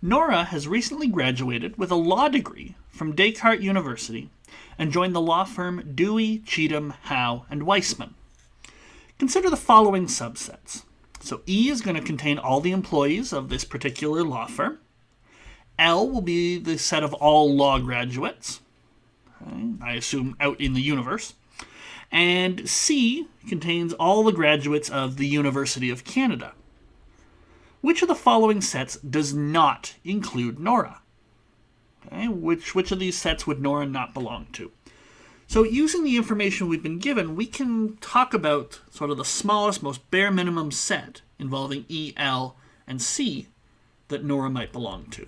Nora has recently graduated with a law degree from Descartes University and joined the law firm Dewey, Cheatham, Howe, and Weissman. Consider the following subsets. So E is going to contain all the employees of this particular law firm. L will be the set of all law graduates, okay, I assume out in the universe. And C contains all the graduates of the University of Canada. Which of the following sets does not include Nora? Okay, which of these sets would Nora not belong to? So using the information we've been given, we can talk about sort of the smallest, most bare minimum set involving E, L, and C that Nora might belong to.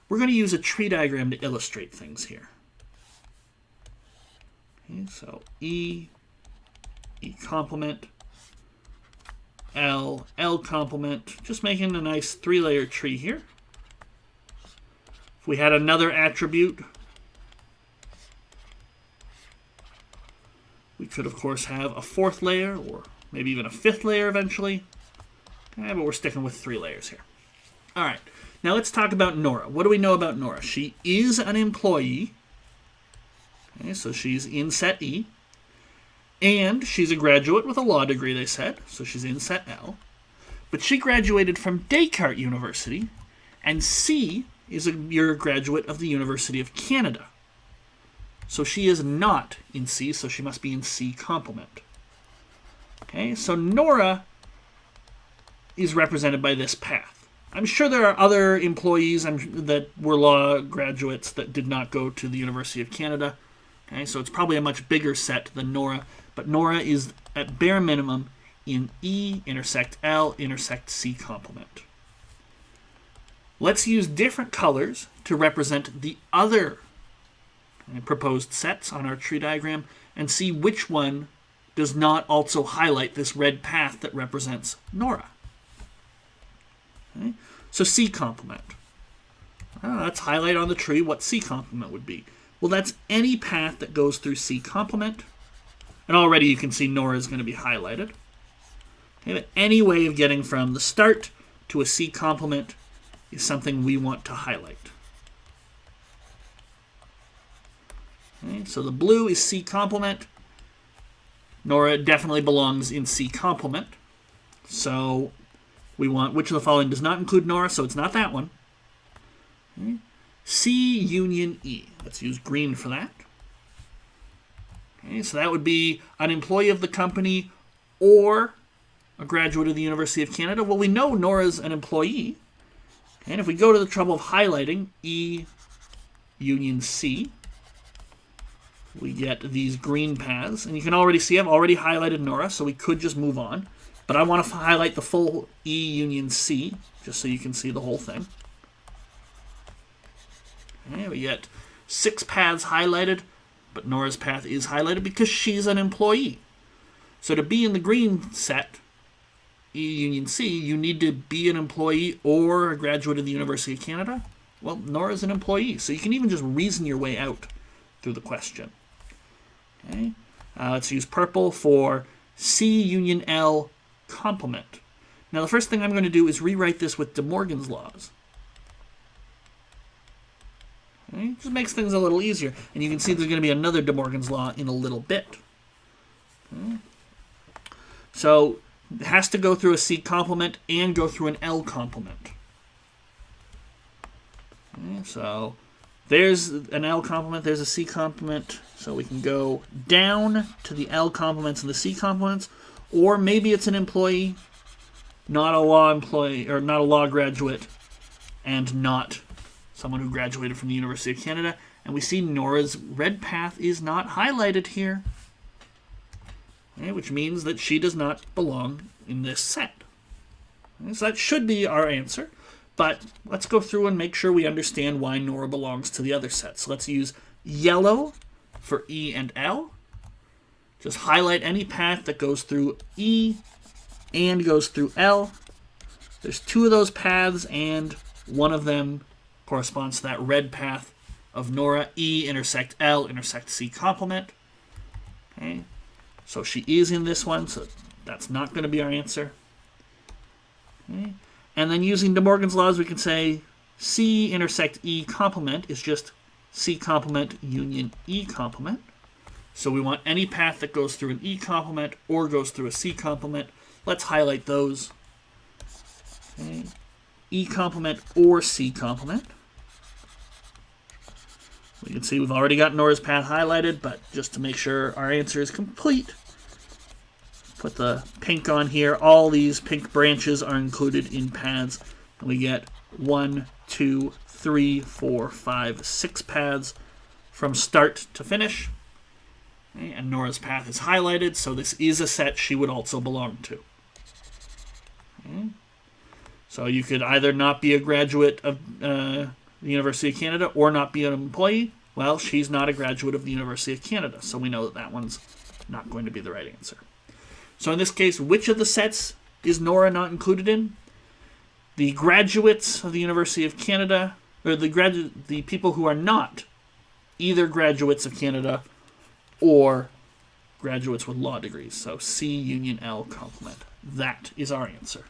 We're going to use a tree diagram to illustrate things here. Okay, so E complement, L complement, just making a nice three-layer tree here. If we had another attribute, we could, of course, have a fourth layer or maybe even a fifth layer eventually. Okay, but we're sticking with 3 layers here. All right, now let's talk about Nora. What do we know about Nora? She is an employee. Okay, so she's in set E. And she's a graduate with a law degree, they said, so she's in set L. But she graduated from Descartes University, and C is a year graduate of the University of Canada. So she is not in C, so she must be in C complement. Okay, so Nora is represented by this path. I'm sure there are other employees that were law graduates that did not go to the University of Canada. Okay, so it's probably a much bigger set than Nora. But Nora is, at bare minimum, in E intersect L intersect C complement. Let's use different colors to represent the other proposed sets on our tree diagram and see which one does not also highlight this red path that represents Nora. Okay? So C complement. Let's highlight on the tree what C complement would be. Well, that's any path that goes through C complement. And already you can see Nora is going to be highlighted. Okay, but any way of getting from the start to a C complement is something we want to highlight. Okay, so the blue is C complement. Nora definitely belongs in C complement. So we want which of the following does not include Nora, so it's not that one. Okay. C union E. Let's use green for that. Okay, so that would be an employee of the company or a graduate of the University of Canada. Well, we know Nora's an employee. And if we go to the trouble of highlighting E union C, we get these green paths. And you can already see I've already highlighted Nora, so we could just move on. But I want to highlight the full E union C, just so you can see the whole thing. Okay, we get 6 paths highlighted. But Nora's path is highlighted because she's an employee. So to be in the green set, E union C, you need to be an employee or a graduate of the University of Canada. Well, Nora's an employee, so you can even just reason your way out through the question. Okay, let's use purple for C union L complement. Now the first thing I'm going to do is rewrite this with De Morgan's laws. Okay, just makes things a little easier. And you can see there's going to be another De Morgan's law in a little bit. Okay. So it has to go through a C complement and go through an L complement. Okay, so there's an L complement, there's a C complement. So we can go down to the L complements and the C complements. Or maybe it's an employee, not a law employee, or not a law graduate, and not someone who graduated from the University of Canada, and we see Nora's red path is not highlighted here, okay, which means that she does not belong in this set. Okay, so that should be our answer, but let's go through and make sure we understand why Nora belongs to the other set. So let's use yellow for E and L. Just highlight any path that goes through E and goes through L. There's 2 of those paths, and one of them corresponds to that red path of Nora. E intersect L intersect C complement. Okay, so she is in this one, so that's not going to be our answer. Okay. And then using De Morgan's laws, we can say C intersect E complement is just C complement union E complement. So we want any path that goes through an E complement or goes through a C complement. Let's highlight those. Okay. E complement or C complement. We can see we've already got Nora's path highlighted, but just to make sure our answer is complete, put the pink on here. All these pink branches are included in paths. And we get 1, 2, 3, 4, 5, 6 paths from start to finish. Okay, and Nora's path is highlighted, so this is a set she would also belong to. Okay. So you could either not be a graduate of the University of Canada or not be an employee. Well, she's not a graduate of the University of Canada, so we know that that one's not going to be the right answer. So in this case, which of the sets is Nora not included in? The graduates of the University of Canada, or the people who are not either graduates of Canada or graduates with law degrees. So C union L complement. That is our answer.